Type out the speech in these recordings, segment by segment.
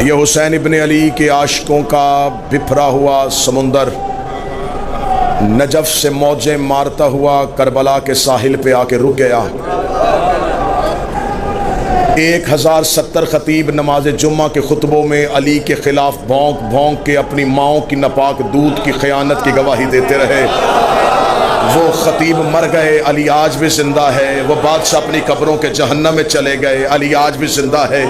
ये हुसैन इब्न अली के आशिकों का बिफरा हुआ समुंदर नजफ से मौजें मारता हुआ करबला के साहिल पे आके रुक गया। 1070 खतीब नमाज जुम्मा के खुतबों में अली के खिलाफ भौंक भौंक के अपनी माओं की नापाक दूध की खयानत की गवाही देते रहे। वो खतीब मर गए, अली आज भी जिंदा है। वो बादशाह अपनी कब्रों के जहन्नम में चले गए, अली आज भी जिंदा है।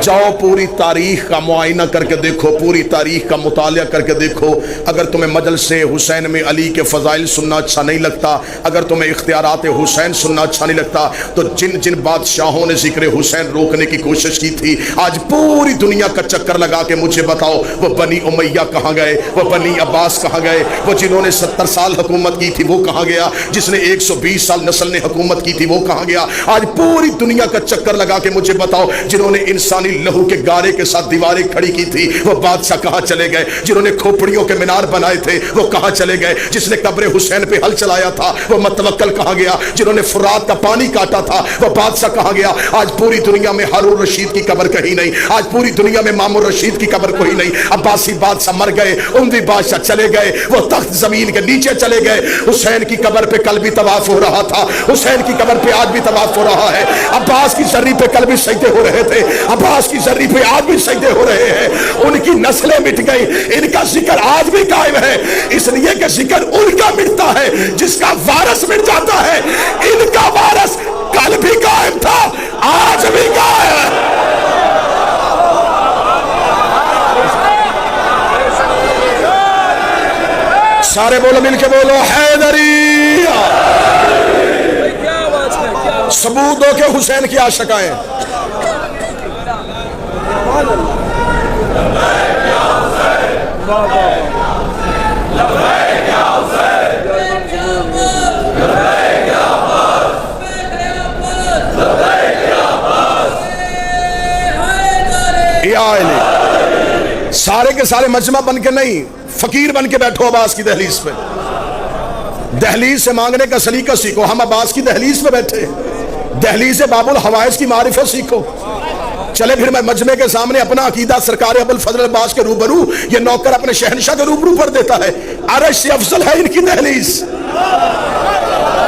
जाओ पूरी तारीख का मुआयना करके देखो, पूरी तारीख का मुतालिया करके देखो। अगर तुम्हें मजलिस हुसैन में अली के फ़ज़ाइल सुनना अच्छा नहीं लगता, अगर तुम्हें इख्तियारात हुसैन सुनना अच्छा नहीं लगता, तो जिन जिन बादशाहों ने ज़िक्र हुसैन रोकने की कोशिश की थी, आज पूरी दुनिया का चक्कर लगा के मुझे बताओ वो बनी उमैया कहाँ गए, वो बनी अब्बास कहाँ गए, वो जिन्होंने 70 साल हुकूमत की थी वो कहाँ गया, जिसने 120 साल नस्ल ने हुकूमत की थी वो कहाँ गया। आज पूरी दुनिया का चक्कर लगा के मुझे बताओ जिन्होंने इंसानी लहू के गारे के साथ दीवारें खड़ी की थी वो बादशाह कहाँ चले गए, जिन्होंने खोपड़ियों के मीनार बनाए थे वो कहाँ चले गए, जिसने कब्र हुसैन पे हल चलाया था वो मतवक्कल कहाँ गया, जिन्होंने फुरात का पानी काटा था वो बादशाह कहाँ गया। आज पूरी दुनिया में हारून रशीद की कब्र कहीं नहीं, आज पूरी दुनिया में मामूर रशीद की कब्र कोई नहीं। अब्बासी बादशाह मर गए, उमवी बादशाह चले गए, वो तख्त जमीन के नीचे चले गए। हुसैन की कब्र पे कल भी तवाफ हो रहा था, हुसैन की कब्र पे आज भी तवाफ हो रहा है। अब्बास की जर्री पे कल भी सजदे हो रहे थे, अब्बास की जर्री पे आज भी सजदे हो रहे हैं। उनकी नस्लें मिट गई, इनका जिक्र आज भी कायम है, इसलिए कि जिक्र उनका मिटता है जिसका वारस मिट जाता है। इनका वारस कल भी कायम था, आज भी कायम है। सारे बोलो, मिलके बोलो हैदरी। सबूत दो के हुसैन की आशिकाएं। सारे के सारे मजमा बन के नहीं, फकीर बन के बैठो अब्बास की दहलीज पे। दहलीज से मांगने का सलीका सीखो। हम अब्बास की दहलीज पे बैठे, दहलीज से बाबुल हवाइज की मारिफत सीखो। चले फिर मैं मजमे के सामने अपना अकीदा सरकार अबुल फजल अब्बास के रूबरू, ये नौकर अपने शहनशाह के रूबरू पर देता है। अरश से अफजल है इनकी दहलीज।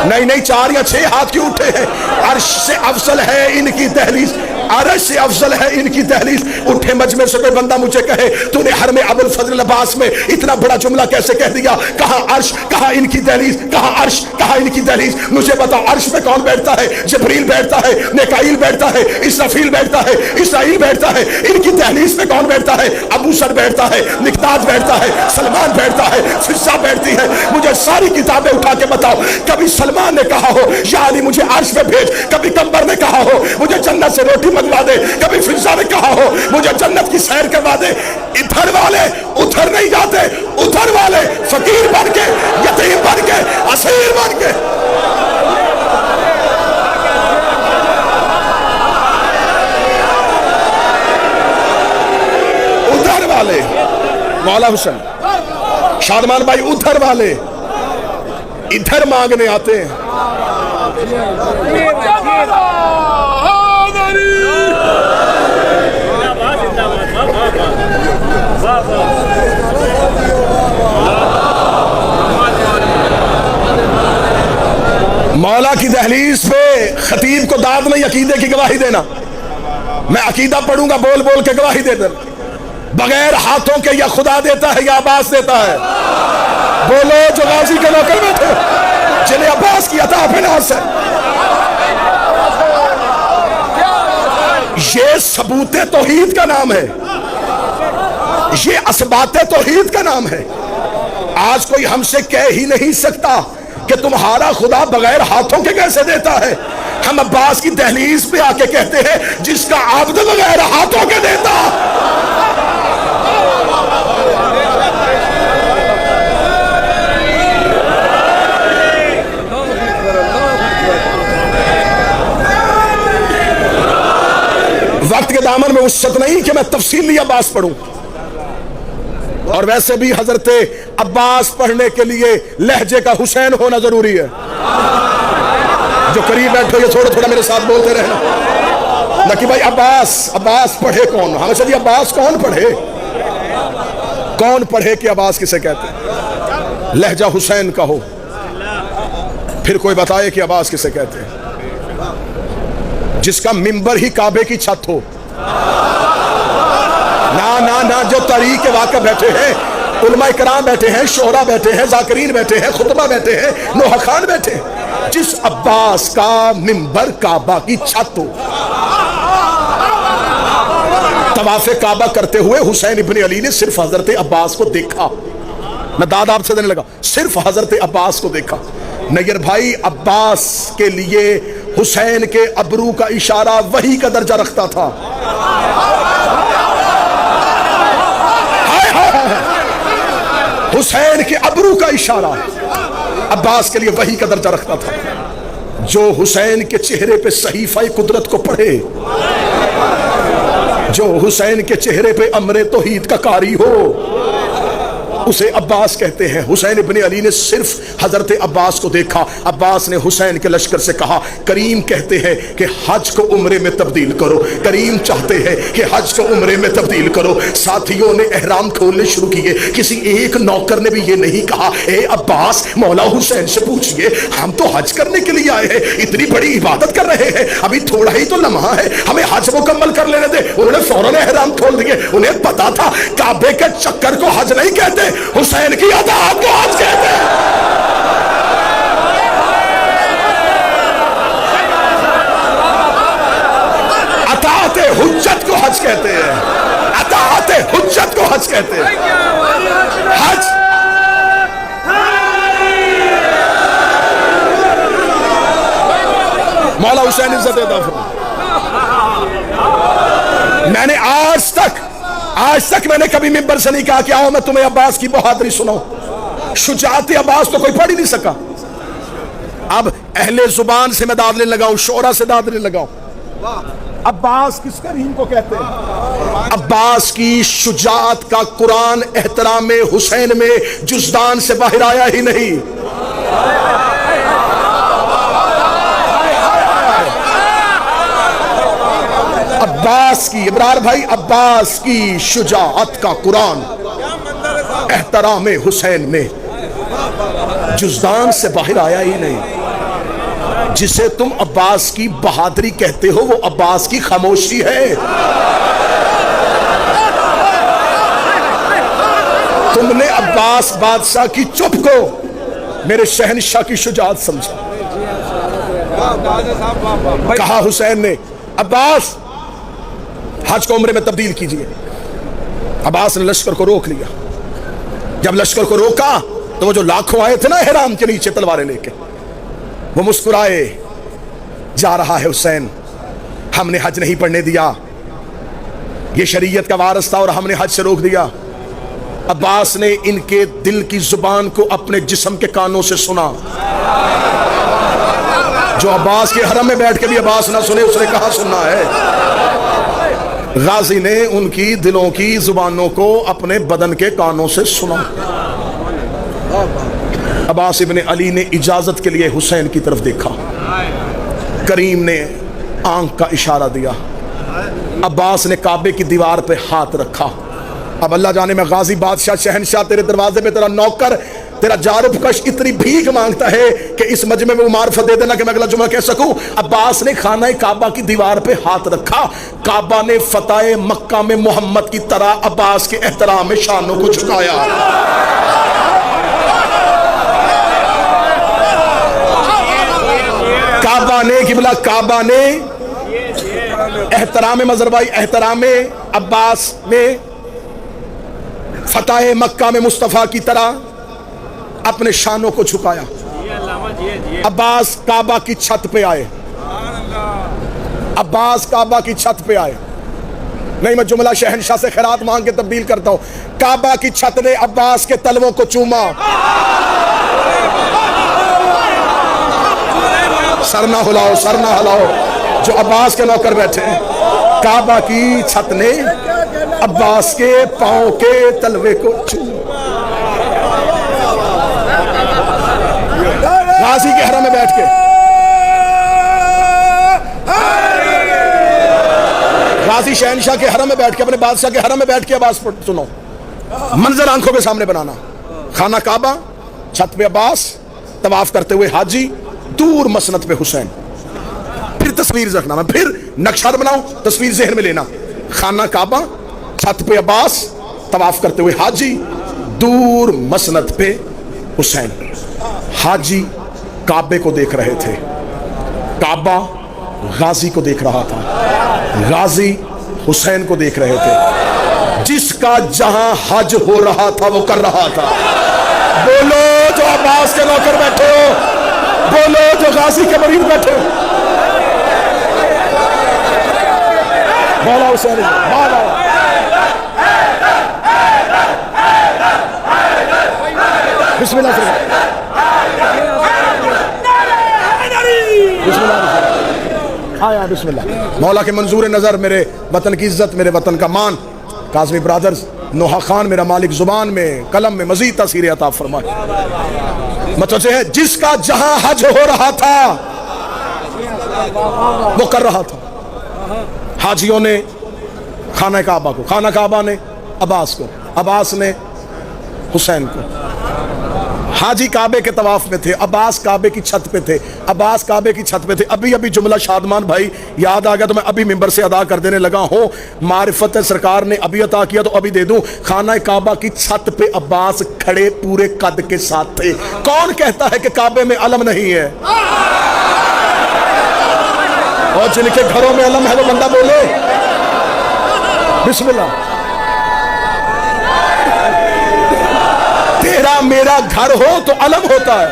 नहीं नहीं, 4 या 6 हाथ क्यों उठे हैं? अर्श से अफजल है इनकी दहलीज, अरश से अफजल है इनकी दहलीज। उठे मजमे से कोई बंदा मुझे कहे तूने हर में अबुल फजल अब्बास में इतना बड़ा जुमला कैसे कह दिया? कहा अर्श, कहा इनकी दहलीज, कहा अर्श, कहा इनकी दहलीज। मुझे बताओ अर्श पे कौन बैठता है? जिब्रील बैठता है, मिकाईल बैठता है, इसराफील बैठता है, इसराइल बैठता है। इनकी दहलीज पे कौन बैठता है? अबू सर बैठता है, मिकदाद बैठता है, सलमान बैठता है, फिजा बैठती है। मुझे सारी किताबें उठा के बताओ कभी सलमान ने कहा हो या अली मुझे अर्श पे भेज, कभी कंबर ने कहा हो मुझे जन्नत से रोटी मंगवा दे, कभी फिजा ने कहा हो मुझे जन्नत की सैर करवा दे। इधर वाले उधर नहीं जाते, उधर वाले फकीर बन के, यतीम बन के, असीर बन के। उधर वाले मौला हुसैन शादमान भाई, उधर वाले इधर मांगने आते हैं। मौला की दहलीज पे खतीब को दाद नहीं अकीदे की गवाही देना। मैं अकीदा पढ़ूंगा बोल बोल के गवाही दे देना। बगैर हाथों के या खुदा देता है या अब्बास देता है? बोलो जो गाजी के नौकर बैठे जिन्हें अब्बास की अता फिनास है। ये सबूते तौहीद का नाम है, ये असबाते तौहीद का नाम है। आज कोई हमसे कह ही नहीं सकता कि तुम्हारा खुदा बगैर हाथों के कैसे देता है। हम अब्बास की दहलीज पे आके कहते हैं जिसका आब्द बगैर हाथों के देता। वक्त के दामन में वसअत नहीं कि मैं तफसीली अब्बास पढ़ूं, और वैसे भी हजरत अब्बास पढ़ने के लिए लहजे का हुसैन होना जरूरी है। जो करीब बैठो ये थोड़ा थोड़ा मेरे साथ बोलते रहना। ना कि भाई अब्बास अब्बास पढ़े कौन, हमेशा जी अब्बास कौन पढ़े, कौन पढ़े कि अब्बास किसे कहते हैं। लहजा हुसैन का हो फिर कोई बताए कि अब्बास किसे कहते हैं। जिसका मिंबर ही काबे की छत हो। ना ना ना, जो तारीख के वाक़ बैठे हैं, उलमा इकराम बैठे हैं, शोहरा बैठे हैं, जाकिरीन बैठे हैं, खुतबा बैठे हैं, नोहा खान बैठे हैं, जिस अब्बास का मिंबर काबा की छत हो। तवाफ़े काबा करते हुए हुसैन इब्न अली ने सिर्फ हजरत अब्बास को देखा। मैं दाद आपसे देने लगा, सिर्फ हजरत अब्बास को देखा। नैयर भाई, अब्बास के लिए हुसैन के अबरू का इशारा वही का दर्जा रखता था। हुसैन के अबरू का इशारा अब्बास के लिए वही का दर्जा रखता था। जो हुसैन के चेहरे पे सहीफा कुदरत को पढ़े, जो हुसैन के चेहरे पे अमरे तौहीद का कारी हो, उसे अब्बास कहते हैं। हुसैन इब्न अली ने सिर्फ हजरत अब्बास को देखा। अब्बास ने हुसैन के लश्कर से कहा, करीम कहते हैं कि हज को उम्रे में तब्दील करो, करीम चाहते हैं कि हज को उम्रे में तब्दील करो। साथियों ने एहराम खोलने शुरू किए। किसी एक नौकर ने भी ये नहीं कहा, ए अब्बास मौला हुसैन से पूछिए, हम तो हज करने के लिए आए हैं, इतनी बड़ी इबादत कर रहे हैं, अभी थोड़ा ही तो लम्हा है, हमें हज मुकम्मल कर लेने दे। उन्होंने फौरन एहराम खोल दिए। उन्हें पता था काबे के चक्कर को हज नहीं कहते, हुसैन की अताअत को हज कहते हैं। अताअत हुज्जत को हज कहते हैं, अताअत हुज्जत को हज कहते हैं। हज मौला हुसैन इज्जत देता। मैंने आज तक मैंने कभी मिंबर से नहीं कहा कि आओ मैं तुम्हें अब्बास की बहादुरी सुनाऊं। शुजाअत अब्बास तो कोई पढ़ ही नहीं सका। अब अहले जुबान से मैं दादले लगाऊं, शोरा से दादले लगाऊं। अब्बास किस करीम को कहते हैं? अब्बास की शुजाअत का कुरान एहतराम हुसैन में जुज़दान से बाहर आया ही नहीं। अब्बास की, इब्रार भाई, अब्बास की शुजाअत का कुरान एहतराम हुसैन में जुज़दान से बाहर आया ही नहीं। जिसे तुम अब्बास की बहादुरी कहते हो वो अब्बास की खामोशी है। तुमने अब्बास बादशाह की चुप को मेरे शहनशाह की शुजाअत समझा। कहा हुसैन ने, अब्बास हज को उम्रे में तब्दील कीजिए। अब्बास ने लश्कर को रोक लिया। जब लश्कर को रोका तो वो जो लाखों आए थे ना एहराम के नीचे तलवारें लेके, वो मुस्कुराए। जा रहा है हुसैन, हमने हज नहीं पढ़ने दिया, ये शरीयत का वारिस था और हमने हज से रोक दिया। अब्बास ने इनके दिल की जुबान को अपने जिस्म के कानों से सुना। जो अब्बास के हरम में बैठ के भी अब्बास ना सुने, उसने कहा सुनना है। गाजी ने उनकी दिलों की जुबानों को अपने बदन के कानों से सुना। अब्बास इब्न अली ने इजाजत के लिए हुसैन की तरफ देखा। करीम ने आंख का इशारा दिया। अब्बास ने काबे की दीवार पे हाथ रखा। अब अल्लाह जाने में गाजी बादशाह शहनशाह तेरे दरवाजे पे तेरा नौकर, तेरा जारुफ कश इतनी भीख मांगता है कि इस मजमे में वो मार्फत दे देना कि मैं अगला जुमा कह सकूं। अब्बास ने खाना काबा की दीवार पे हाथ रखा। काबा ने फतेह मक्का में मोहम्मद की तरह अब्बास के एहतराम में शानों को झुकाया। काबा ने किबला, काबा ने एहतराम मजरबाई, एहतराम अब्बास में फतेह मक्का में मुस्तफा की तरह अपने शानों को झुकाया। अब्बास काबा की छत पे आए। अब्बास काबा की छत पे आए। नहीं, मैं जुमला शहनशाह से खैरात मांग के तब्दील करता हूं। काबा की छत ने अब्बास के तलवों को चूमा। सर ना हिलाओ, सर ना हिलाओ, जो अब्बास के नौकर बैठे हैं। काबा की छत ने अब्बास के पांव के तलवे को चूमा। गाजी के हरम में बैठ के गाजी शहनशाह के हरम में बैठ के, अपने बादशाह के हरम में बैठ के आवाज सुनो, मंजर आंखों के सामने बनाना। खाना काबा, छत पे अब्बास, तवाफ करते हुए हाजी, दूर मसनद पे हुसैन। फिर तस्वीर रखना, मैं फिर नक्शा बनाऊं, तस्वीर जहन में लेना। खाना काबा, छत पे अब्बास, तवाफ करते हुए हाजी, दूर मसनद पे हुसैन। हाजी काबे को देख रहे थे, काबा गाजी को देख रहा था, गाजी हुसैन को देख रहे थे। जिसका जहां हज हो रहा था वो कर रहा था। बोलो जो अब्बास के नौकर बैठे हो, बोलो जो गाजी के मरीज बैठे हो, बोला हुसैन, बोला। बिस्मिल्लाह बिस्मिल्लाह आया, बिस्मिल्लाह। मौला के मंजूर नजर मेरे वतन की इज्जत, मेरे वतन का मान, काज़मी ब्रदर्स, नोहा खान मेरा मालिक, जुबान में कलम में मजीद तासीर अता फरमाए। मतलब है जिसका जहां हज हो रहा था वो कर रहा था। हाजियों ने खाना काबा को, खाना काबा ने अब्बास को, अब्बास ने हुसैन को। हाजी काबे के तवाफ में थे, अब्बास काबे की छत पे थे, अब्बास काबे की छत पे थे। अभी अभी जुमला शादमान भाई याद आ गया तो मैं अभी मिंबर से अदा कर देने लगा हूँ। मारिफत सरकार ने अभी अता किया तो अभी दे दूं। खाना काबा की छत पे अब्बास खड़े पूरे कद के साथ थे। कौन कहता है कि काबे में अलम नहीं है? और जिनके घरों में अलम है वो बंदा बोले बिस्मिल्लाह। तेरा मेरा घर हो तो अलम होता है,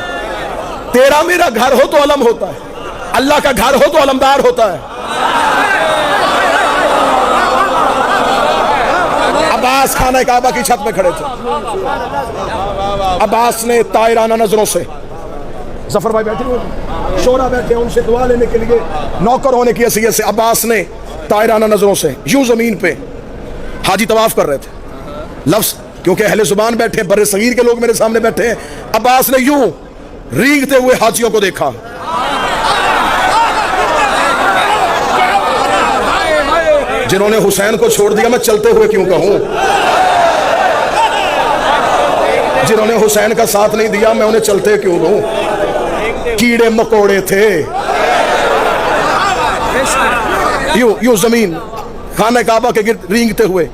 तेरा मेरा घर हो तो अलम होता है, अल्लाह का घर हो तो अलमदार होता है। अब्बास खाना काबा की छत में खड़े थे। अब्बास ने तायराना नजरों से, जफर भाई बैठे हुए, शोरा बैठे उनसे दुआ लेने के लिए, नौकर होने की हैसियत से अब्बास ने तायराना नजरों से यूं जमीन पे, हाजी तवाफ कर रहे थे, लफ्ज क्योंकि अहले जुबान बैठे, बड़े सगीर के लोग मेरे सामने बैठे हैं। अब्बास ने यूं रींगते हुए हाजियों को देखा। जिन्होंने हुसैन को छोड़ दिया मैं चलते हुए क्यों कहूं, जिन्होंने हुसैन का साथ नहीं दिया मैं उन्हें चलते क्यों कहूं। कीड़े मकोड़े थे। यूं जमीन खाने काबा के गिर्द रींगते हुए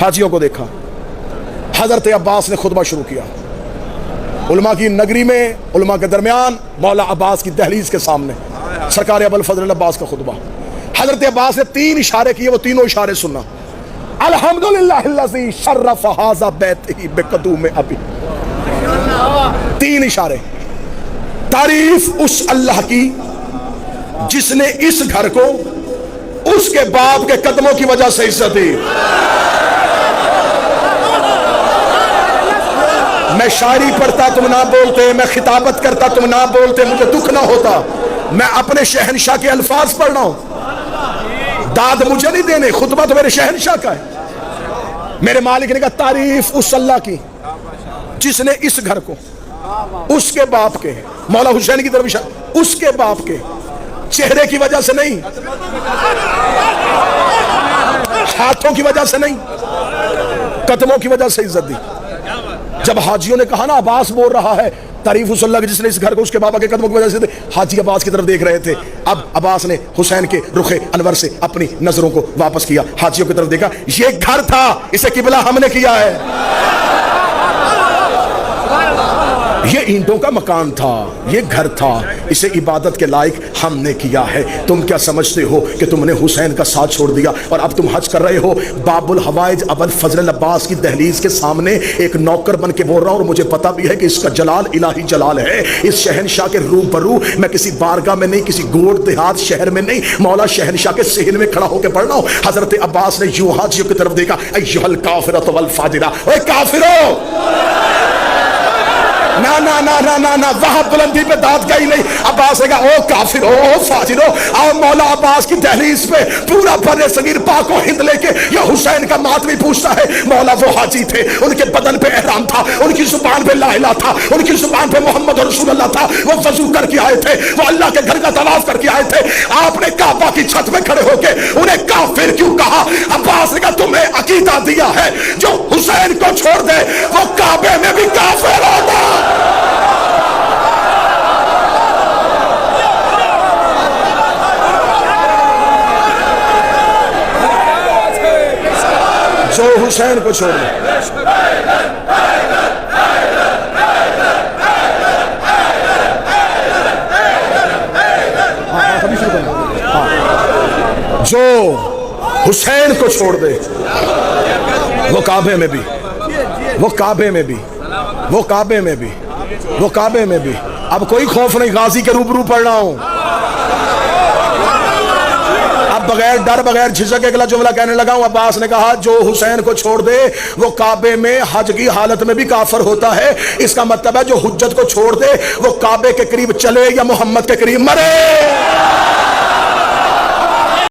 हाजियों को देखा। हजरत अब्बास ने खुतबा शुरू किया। उलमा की नगरी में, उलमा के दरमियान, मौला अब्बास की दहलीज के सामने सरकार अबुल फजल अब्बास का खुतबा। हजरत अब्बास ने 3 इशारे किए, वो तीनों इशारे सुनना। अल्हम्दुलिल्लाहिल्लज़ी शर्रफ़ हाज़ा बैतिही बिक़दूम अबी। 3 इशारे। तारीफ उस अल्लाह की जिसने इस घर को उसके बाप के कदमों की वजह से इज्जत दी। मैं शायरी पढ़ता तुम ना बोलते, मैं खिताबत करता तुम ना बोलते, मुझे दुख ना होता। मैं अपने शहनशाह के अल्फाज पढ़ रहा हूं, दाद मुझे नहीं देने, खुतबा तो मेरे शहनशाह का है। मेरे मालिक ने कहा तारीफ उस अल्लाह की जिसने इस घर को उसके बाप के, मौला हुसैन की तरफ उसके बाप के चेहरे की वजह से नहीं, हाथों की वजह से नहीं, कदमों की वजह से इज्जत दी। जब हाजियों ने कहा ना अब्बास बोल रहा है तारीफ उस अल्लाह की जिसने इस घर को उसके बाबा के कदमों की वजह से, हाजी अब्बास की तरफ देख रहे थे। अब अब्बास ने हुसैन के रुखे अनवर से अपनी नजरों को वापस किया, हाजियों की तरफ देखा। ये घर था, इसे किबला हमने किया है। ये ईंटों का मकान था, ये घर था, इसे इबादत के लायक हमने किया है। तुम क्या समझते हो कि तुमने हुसैन का साथ छोड़ दिया और अब तुम हज कर रहे हो? बाबुल हवाइज अबुल फजल अब्बास की दहलीज के सामने एक नौकर बन के बोल रहा हूं और मुझे पता भी है कि इसका जलाल इलाही जलाल है। इस शहनशाह के रूबरू मैं किसी बारगाह में नहीं, किसी गोड़ देहात शहर में नहीं, मौला शहनशाह के सहन में खड़ा होकर पढ़ रहा हूं। हजरत अब्बास ने यूं हाजियों की तरफ देखा, अय्युहल काफिरतु वल फाजिरा, ओए काफिरो, ना ना ना ना ना ना, वहां बुलंदी पे दांत गई नहीं। अब्बास ने कहा, ओ काफिर हो, ओ फाजिर हो, आओ मौला अब्बास की दहलीज पे पूरा बर्रे सगीर पाक व हिंद लेके या हुसैन का मातमी पूछता है। मौला वो हाजी थे, उनके बदन पे एहराम था, उनकी जुबान पे ला इलाहा था, उनकी जुबान पे मोहम्मद रसूलुल्लाह था। वो वजू करके आए थे, वो अल्लाह के घर का तवाफ करके आए थे। आपने काबा की छत में खड़े होके उन्हें काफिर क्यों कहा? अब्बास ने कहा, तुम्हें अकीदा दिया है जो हुसैन को छोड़ दे वो काबे में भी काफिर होगा। जो हुसैन को छोड़ दे, जो हुसैन को छोड़ दे वो काबे में भी, वो काबे में भी, वो काबे में भी, वो काबे में भी। अब कोई खौफ नहीं, गाजी के रूबरू पड़ रहा हूं। अब बगैर डर बगैर झिझक अगला जुमला कहने लगा हूं। अब्बास ने कहा, जो हुसैन को छोड़ दे वो काबे में हज की हालत में भी काफर होता है। इसका मतलब है जो हुज्जत को छोड़ दे वो काबे के करीब चले या मोहम्मद के करीब मरे।